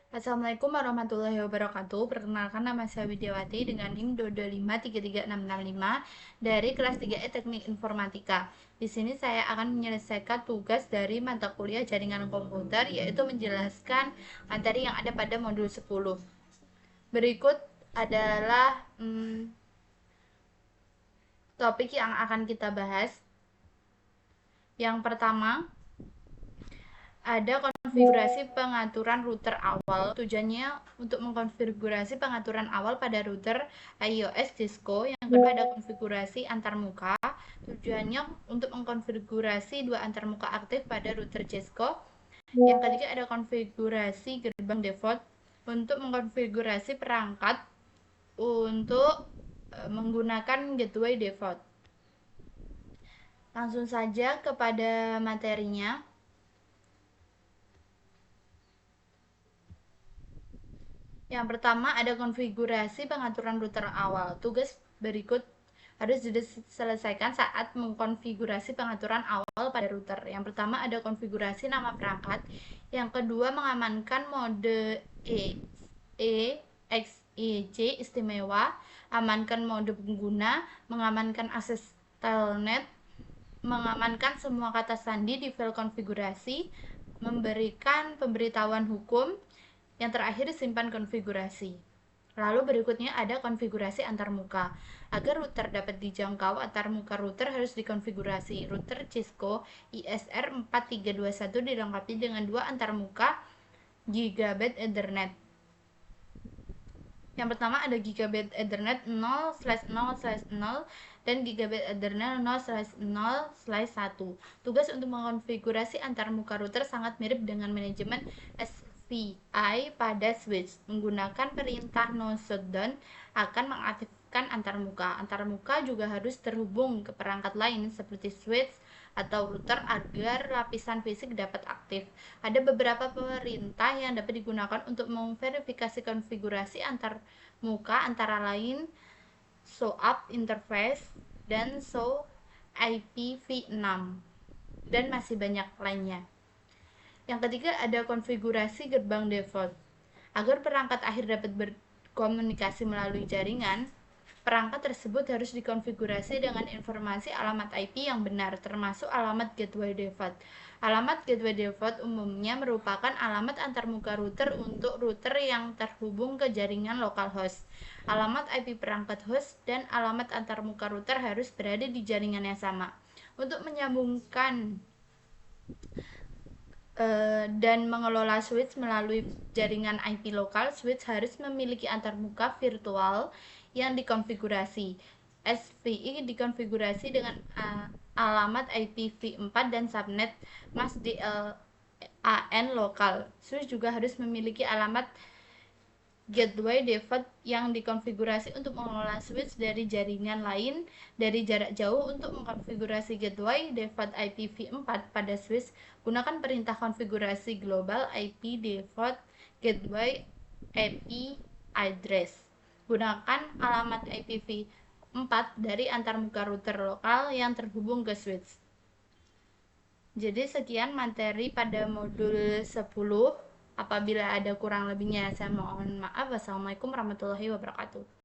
Assalamualaikum warahmatullahi wabarakatuh. Perkenalkan, nama saya Widiawati dengan NIM 225336665 dari kelas 3E Teknik Informatika. Di sini saya akan menyelesaikan tugas dari mata kuliah Jaringan Komputer, yaitu menjelaskan materi yang ada pada modul 10. Berikut adalah topik yang akan kita bahas. Yang pertama, ada konfigurasi pengaturan router awal. Tujuannya untuk mengkonfigurasi pengaturan awal pada router iOS Cisco. Yang kedua ada konfigurasi antarmuka. Tujuannya untuk mengkonfigurasi dua antarmuka aktif pada router Cisco. Yang ketiga ada konfigurasi gerbang default untuk mengkonfigurasi perangkat untuk menggunakan gateway default. Langsung saja kepada materinya. Yang pertama ada konfigurasi pengaturan router awal. Tugas berikut harus diselesaikan saat mengkonfigurasi pengaturan awal pada router. Yang pertama ada konfigurasi nama perangkat. Yang kedua mengamankan mode EXEC istimewa, amankan mode pengguna, mengamankan akses telnet, mengamankan semua kata sandi di file konfigurasi, memberikan pemberitahuan hukum. Yang terakhir simpan konfigurasi. Lalu berikutnya ada konfigurasi antarmuka. Agar router dapat dijangkau, antarmuka router harus dikonfigurasi. Router Cisco ISR 4321 dilengkapi dengan dua antarmuka Gigabit Ethernet. Yang pertama ada Gigabit Ethernet 0/0/0 dan Gigabit Ethernet 0/0/1. Tugas untuk mengkonfigurasi antarmuka router sangat mirip dengan manajemen SVI pada switch. Menggunakan perintah no shutdown akan mengaktifkan antarmuka. Antarmuka juga harus terhubung ke perangkat lain seperti switch atau router agar lapisan fisik dapat aktif. Ada beberapa perintah yang dapat digunakan untuk memverifikasi konfigurasi antarmuka, antara lain show up interface dan show IPv6 dan masih banyak lainnya. Yang ketiga ada konfigurasi gerbang default. Agar perangkat akhir dapat berkomunikasi melalui jaringan, perangkat tersebut harus dikonfigurasi dengan informasi alamat IP yang benar, termasuk alamat gateway default. Alamat gateway default umumnya merupakan alamat antarmuka router untuk router yang terhubung ke jaringan localhost. Alamat IP perangkat host dan alamat antarmuka router harus berada di jaringan yang sama. Untuk menyambungkan dan mengelola switch melalui jaringan IP lokal, switch harus memiliki antarmuka virtual yang dikonfigurasi. SVI dikonfigurasi dengan alamat IPv4 dan subnet mask DLAN lokal. Switch juga harus memiliki alamat gateway default yang dikonfigurasi untuk mengelola switch dari jaringan lain dari jarak jauh. Untuk mengkonfigurasi gateway default IPv4 pada switch, gunakan perintah konfigurasi global IP default gateway IP address. Gunakan alamat IPv4 dari antarmuka router lokal yang terhubung ke switch. Jadi sekian materi pada modul 10. Apabila ada kurang lebihnya, saya mohon maaf. Wassalamualaikum warahmatullahi wabarakatuh.